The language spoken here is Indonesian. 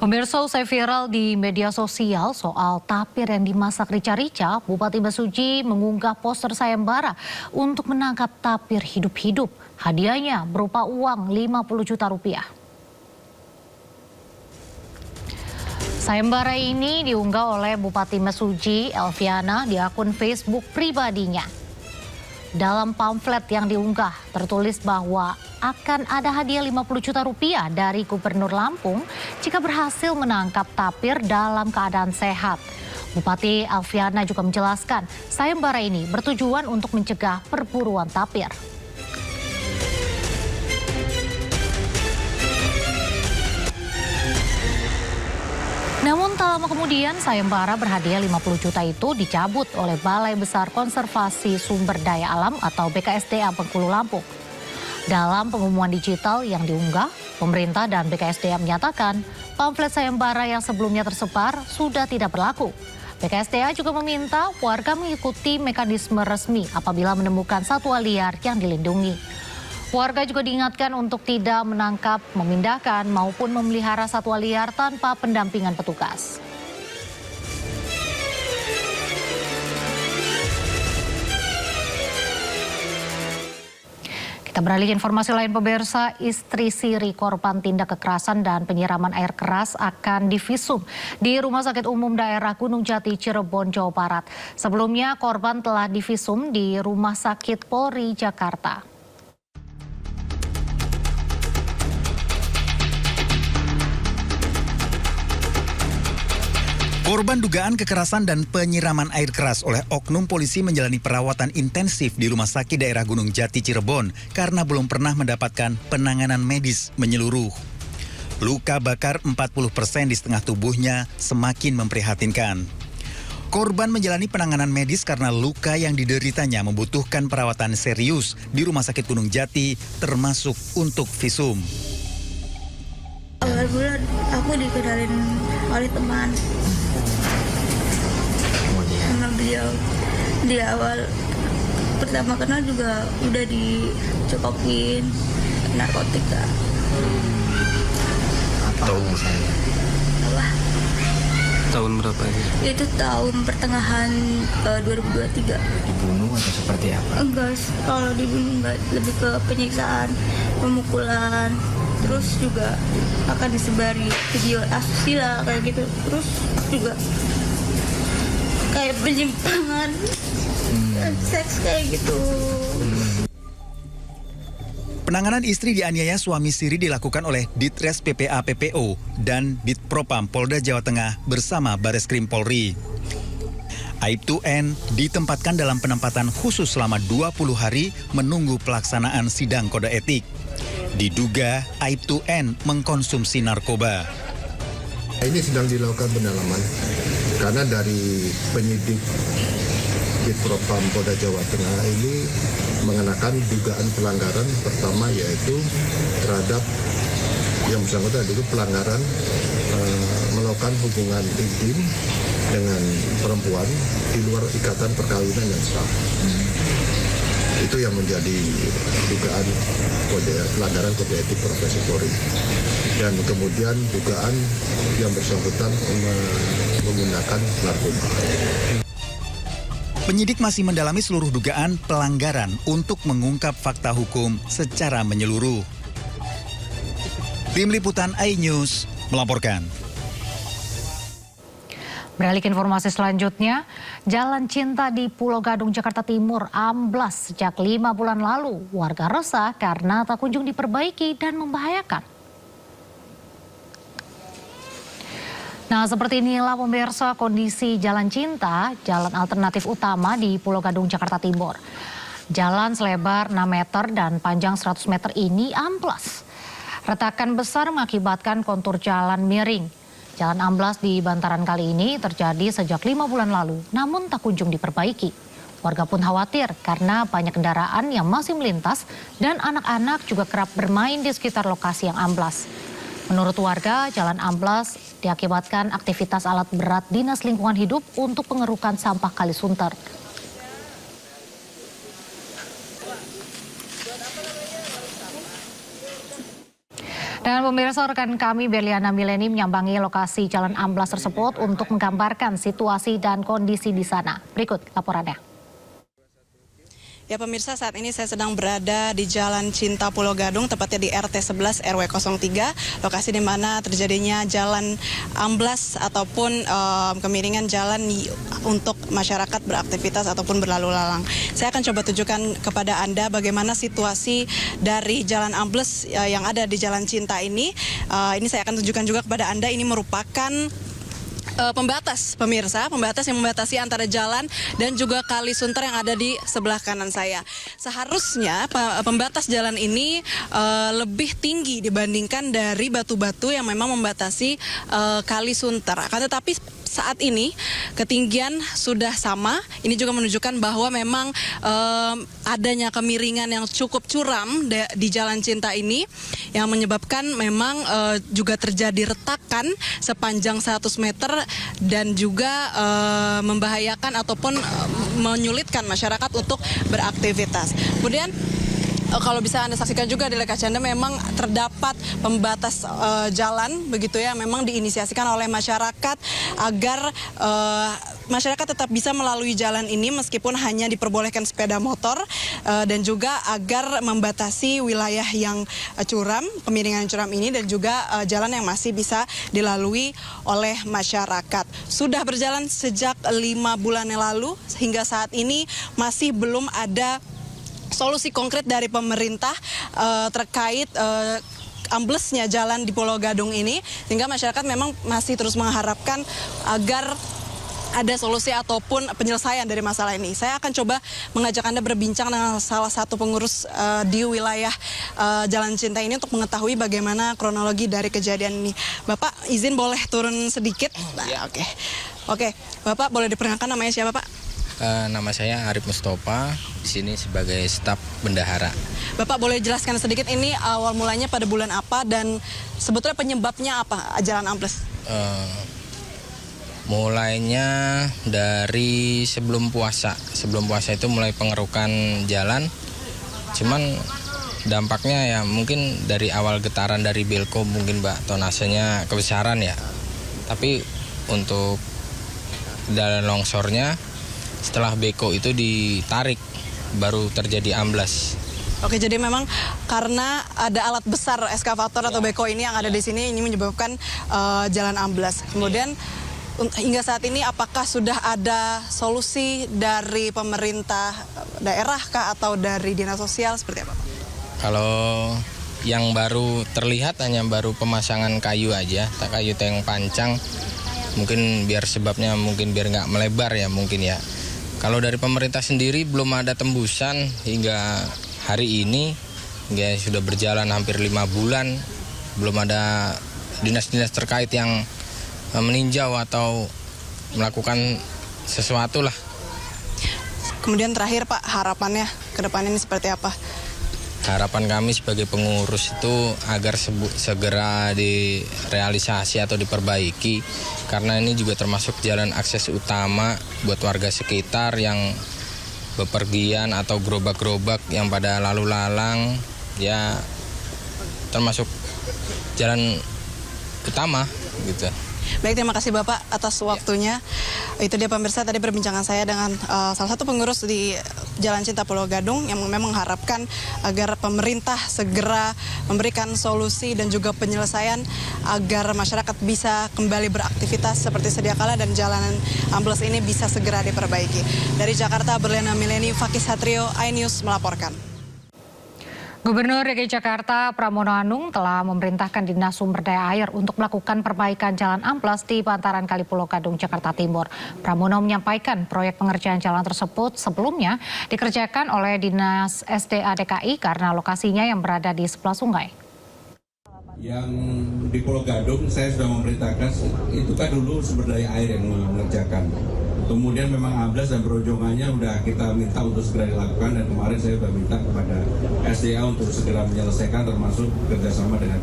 Pemirsa, usai viral di media sosial soal tapir yang dimasak rica-rica, Bupati Mesuji mengunggah poster sayembara untuk menangkap tapir hidup-hidup. Hadiahnya berupa uang 50 juta rupiah. Sayembara ini diunggah oleh Bupati Mesuji, Elviana, di akun Facebook pribadinya. Dalam pamflet yang diunggah tertulis bahwa akan ada hadiah 50 juta rupiah dari Gubernur Lampung jika berhasil menangkap tapir dalam keadaan sehat. Bupati Elviana juga menjelaskan sayembara ini bertujuan untuk mencegah perburuan tapir. Namun tak lama kemudian sayembara berhadiah 50 juta itu dicabut oleh Balai Besar Konservasi Sumber Daya Alam atau BKSDA Bengkulu Lampung. Dalam pengumuman digital yang diunggah, pemerintah dan BKSDA menyatakan pamflet sayembara yang sebelumnya tersebar sudah tidak berlaku. BKSDA juga meminta warga mengikuti mekanisme resmi apabila menemukan satwa liar yang dilindungi. Warga juga diingatkan untuk tidak menangkap, memindahkan maupun memelihara satwa liar tanpa pendampingan petugas. Kita beralih ke informasi lain, pemirsa. Istri siri korban tindak kekerasan dan penyiraman air keras akan divisum di Rumah Sakit Umum Daerah Gunung Jati, Cirebon, Jawa Barat. Sebelumnya korban telah divisum di Rumah Sakit Polri Jakarta. Korban dugaan kekerasan dan penyiraman air keras oleh oknum polisi menjalani perawatan intensif di Rumah Sakit Daerah Gunung Jati, Cirebon karena belum pernah mendapatkan penanganan medis menyeluruh. Luka bakar 40% di setengah tubuhnya semakin memprihatinkan. Korban menjalani penanganan medis karena luka yang dideritanya membutuhkan perawatan serius di Rumah Sakit Gunung Jati, termasuk untuk visum. Awal bulan aku dikenalin oleh teman sama beliau. Di awal pertama kenal juga udah dicokokin narkotika. Tahu misalnya? Apa? Tahun berapa ini? Itu tahun pertengahan 2023. Dibunuh atau seperti apa? Enggak, kalau dibunuh enggak, lebih ke penyiksaan, pemukulan. Terus juga akan disebari video asusila kayak gitu. Terus juga kayak penyimpangan seks kayak gitu. Penanganan istri dianiaya suami siri dilakukan oleh Ditres PPA PPO dan Ditpropam Polda Jawa Tengah bersama Bareskrim Polri. Aibtu N ditempatkan dalam penempatan khusus selama 20 hari menunggu pelaksanaan sidang kode etik. Diduga Aibtu N mengkonsumsi narkoba. Ini sedang dilakukan pendalaman karena dari penyidik Ditpropam Polda Jawa Tengah ini mengenakan dugaan pelanggaran pertama yaitu terhadap yang bersangkutan itu pelanggaran melakukan hubungan intim dengan perempuan di luar ikatan perkawinan yang sah. Itu yang menjadi dugaan pelanggaran kode etik profesi Polri. Dan kemudian dugaan yang bersangkutan menggunakan narkoba. Penyidik masih mendalami seluruh dugaan pelanggaran untuk mengungkap fakta hukum secara menyeluruh. Tim Liputan iNews melaporkan. Beralih ke informasi selanjutnya, Jalan Cinta di Pulau Gadung, Jakarta Timur amblas sejak 5 bulan lalu. Warga resah karena tak kunjung diperbaiki dan membahayakan. Nah, seperti inilah pemirsa kondisi Jalan Cinta, jalan alternatif utama di Pulau Gadung, Jakarta Timur. Jalan selebar 6 meter dan panjang 100 meter ini amblas. Retakan besar mengakibatkan kontur jalan miring. Jalan amblas di bantaran kali ini terjadi sejak 5 bulan lalu, namun tak kunjung diperbaiki. Warga pun khawatir karena banyak kendaraan yang masih melintas dan anak-anak juga kerap bermain di sekitar lokasi yang amblas. Menurut warga, jalan amblas diakibatkan aktivitas alat berat Dinas Lingkungan Hidup untuk pengerukan sampah Kalisunter. Dan Dan pemirsa, rekan kami Berliana Mileni menyambangi lokasi jalan amblas tersebut untuk menggambarkan situasi dan kondisi di sana. Berikut laporannya. Ya pemirsa, saat ini saya sedang berada di Jalan Cinta Pulau Gadung, tepatnya di RT 11 RW 03, lokasi di mana terjadinya jalan amblas ataupun kemiringan jalan untuk masyarakat beraktivitas ataupun berlalu lalang. Saya akan coba tunjukkan kepada Anda bagaimana situasi dari jalan amblas yang ada di Jalan Cinta ini. Ini saya akan tunjukkan juga kepada Anda, ini merupakan pembatas, pemirsa, pembatas yang membatasi antara jalan dan juga Kali Sunter yang ada di sebelah kanan saya. Seharusnya pembatas jalan ini lebih tinggi dibandingkan dari batu-batu yang memang membatasi Kali Sunter. Akan tetapi saat ini ketinggian sudah sama. Ini juga menunjukkan bahwa memang adanya kemiringan yang cukup curam di Jalan Cinta ini yang menyebabkan memang juga terjadi retakan sepanjang 100 meter dan juga membahayakan ataupun menyulitkan masyarakat untuk beraktivitas. Kemudian kalau bisa Anda saksikan juga di layar kaca Anda, memang terdapat pembatas jalan begitu ya, memang diinisiasikan oleh masyarakat agar masyarakat tetap bisa melalui jalan ini meskipun hanya diperbolehkan sepeda motor dan juga agar membatasi wilayah yang curam, kemiringan curam ini dan juga jalan yang masih bisa dilalui oleh masyarakat. Sudah berjalan sejak 5 bulan yang lalu hingga saat ini masih belum ada solusi konkret dari pemerintah terkait amblesnya jalan di Pulau Gadung ini, sehingga masyarakat memang masih terus mengharapkan agar ada solusi ataupun penyelesaian dari masalah ini. Saya akan coba mengajak Anda berbincang dengan salah satu pengurus di wilayah Jalan Cinta ini untuk mengetahui bagaimana kronologi dari kejadian ini. Bapak izin boleh turun sedikit? Nah, Oke, Bapak boleh diperkenalkan namanya siapa, Pak? Nama saya Arif Mustafa, di sini sebagai staf bendahara. Bapak boleh jelaskan sedikit ini awal mulanya pada bulan apa dan sebetulnya penyebabnya apa jalan ambles? Mulainya dari sebelum puasa. Sebelum puasa itu mulai pengerukan jalan. Cuman dampaknya ya mungkin dari awal getaran dari belko mungkin Mbak, tonasenya kebesaran ya. Tapi untuk jalan longsornya setelah beko itu ditarik baru terjadi amblas. Oke, jadi memang karena ada alat besar eskavator atau beko ini yang ada di sini, ini menyebabkan jalan amblas. Kemudian hingga saat ini apakah sudah ada solusi dari pemerintah daerah kah atau dari dinas sosial seperti apa, Pak? Kalau yang baru terlihat hanya baru pemasangan kayu aja, kayu yang pancang. Mungkin biar sebabnya mungkin biar nggak melebar ya mungkin ya. Kalau dari pemerintah sendiri belum ada tembusan hingga hari ini, hingga sudah berjalan hampir 5 bulan, belum ada dinas-dinas terkait yang meninjau atau melakukan sesuatu lah. Kemudian terakhir Pak, harapannya ke depan ini seperti apa? Harapan kami sebagai pengurus itu agar segera direalisasi atau diperbaiki, karena ini juga termasuk jalan akses utama buat warga sekitar yang bepergian atau gerobak-gerobak yang pada lalu lalang, ya termasuk jalan utama gitu. Baik, terima kasih Bapak atas waktunya. Itu dia pemirsa, tadi perbincangan saya dengan salah satu pengurus di Jalan Cinta Pulau Gadung yang memang mengharapkan agar pemerintah segera memberikan solusi dan juga penyelesaian agar masyarakat bisa kembali beraktivitas seperti sedia kala dan jalanan ambles ini bisa segera diperbaiki. Dari Jakarta, Berliana Mileni, Fakih Satrio, iNews melaporkan. Gubernur DKI Jakarta Pramono Anung telah memerintahkan Dinas Sumber Daya Air untuk melakukan perbaikan jalan amplas di bantaran Kali Pulau Gadung, Jakarta Timur. Pramono menyampaikan proyek pengerjaan jalan tersebut sebelumnya dikerjakan oleh Dinas SDA DKI karena lokasinya yang berada di sebelah sungai. Yang di Pulau Gadung saya sudah memerintahkan, itu kan dulu sumber daya air yang mengerjakan. Kemudian memang amblas dan berujungannya sudah kita minta untuk segera dilakukan, dan kemarin saya sudah minta kepada SDA untuk segera menyelesaikan termasuk kerjasama dengan